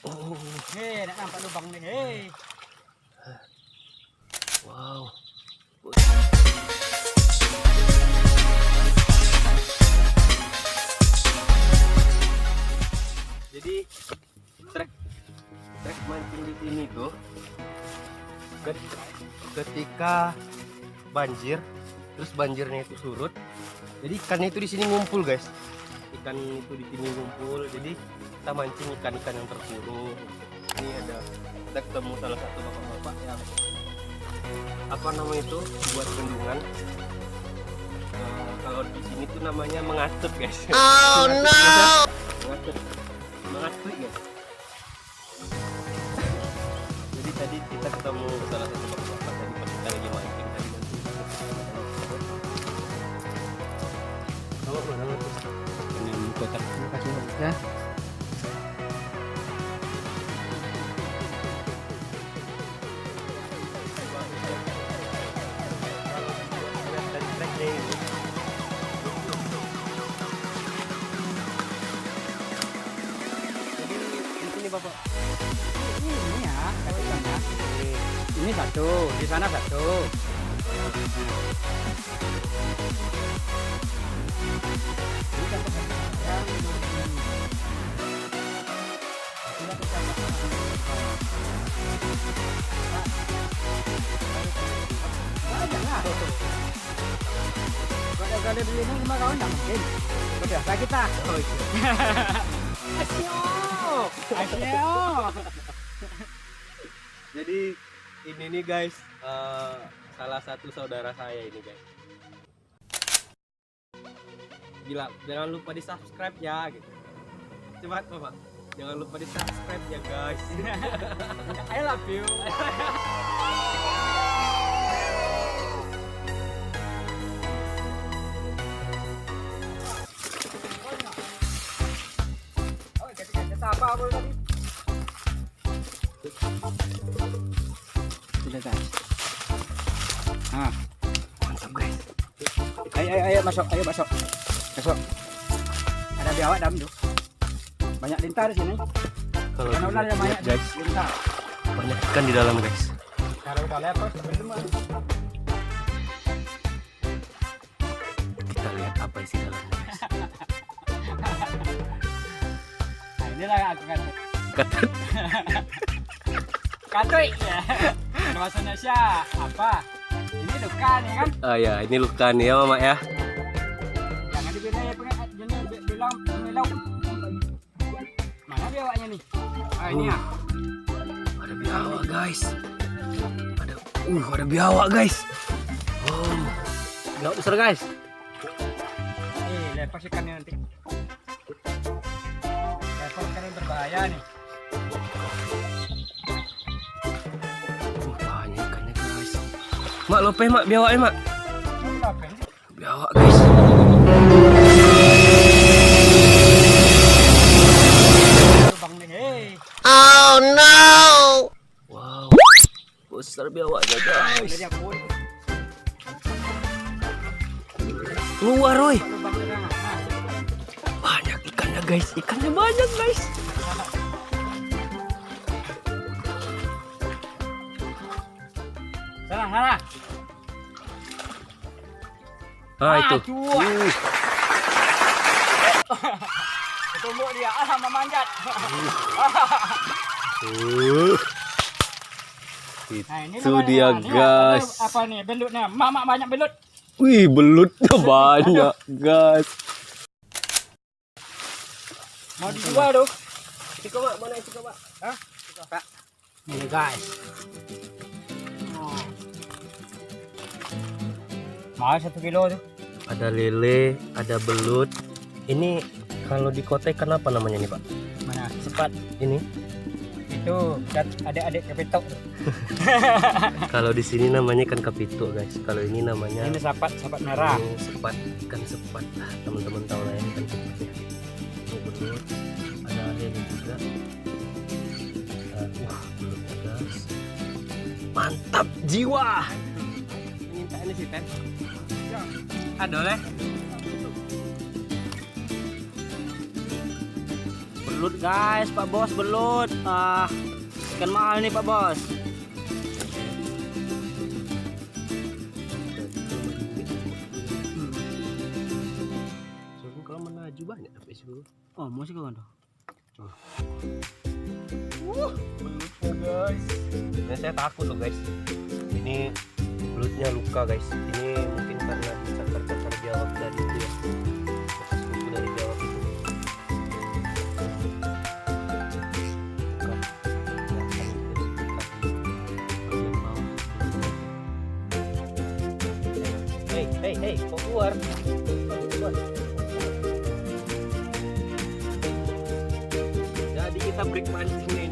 Hei, nak nampak lubang ni. Hei. Wow. Jadi trek mancing di sini tuh ketika banjir, terus banjirnya itu surut, jadi ikannya itu di sini ngumpul guys. Ikan itu di sini ngumpul, jadi kita mancing ikan-ikan yang terkurung. Ini ada, kita ketemu salah satu bapak-bapak yang apa namanya itu buat bendungan. Kalau di sini tuh namanya mengatut guys. Oh no. Mengatut guys. Jadi tadi kita ketemu salah satu bapak-bapak tadi pas kita lagi mancing tadi. Oh mana tuh? Ini kotak. Terima kasih ya. Bapak. Ini ya, kalau ikannya. Ini satu, di sana satu. Ini kan kalau beli ini 5 kawan tak mungkin. Biasa kita. Oh iya. Asyik. Jadi ini nih guys, salah satu saudara saya ini guys. Gila, jangan lupa di subscribe ya gitu. Cepat Bapak, jangan lupa di subscribe ya guys. I love you. Apa tadi? Sudah guys. Ah, Mantap guys. ayo masuk, masuk. Ada biawak dalam tuh. Banyak lintah di sini. Kalau Karena ular yang banyak guys, lintah. banyak ikan di dalam guys. Kalau udah lepas belum. Kita lihat apa isi dalamnya guys. Nah, inilah yang aku kata. Katut. Katui ya. Bahasa Indonesia apa? Ini luka nih kan? Ah ya, ini luka nih ya Mama ya. Jangan bilang bilang mana biawaknya nih? Ah ini ya. Ada biawak guys. Ada biawak guys. Oh, biawak besar guys. Lepas ikannya nanti. Lepas ikannya berbahaya nih. Banyak ikannya guys. Mak lope mak biawaknya mak. Apa ini? Biawak guys. Lubang nih. Hei. Oh no. Wow. Besar biawaknya guys. Jadi aku Keluar Roy. lubang di sana. Nah. Banyak ikannya guys. Ikannya banyak guys. Sana. Ah itu. Cuak. Tumbuk dia. Sama manjat. Nah, ini Itu namanya- dia ini guys. Apa nih belutnya? Mak banyak belut. Wih, belutnya banyak guys. Mau dijual tuh. Cika mak, mana cika mak? Hah? Pak. Ini guys. Mahal 1 kilo tuh. Ada lele, ada belut. Ini kalau di kota ikan apa namanya nih Pak? Mana? Sepat ini. Itu adik-adik kepitok. Kalau di sini namanya ikan kapito guys. Kalau ini namanya Ini sapat merah. sepat, ikan sepat. Teman-teman tahu lah ya ikan sepat ya. Ini belut, ada lele juga. Wah, belutnya guys. Mantap jiwa. Minta ini sih Ten. Ada oleh. Belut guys, Pak Bos, belut. Ikan mahal nih Pak Bos. Soalnya kalau menaju banyak apa sih bro? Oh, mau sih kawan tuh. Belutnya guys. Nah, saya takut loh guys. Ini belutnya luka guys. Ini mungkin karena dicakar-cakar jawab dari itu ya. Bekas kuku dari jawab itu. Hei, kok keluar? Jadi kita break mancing nih.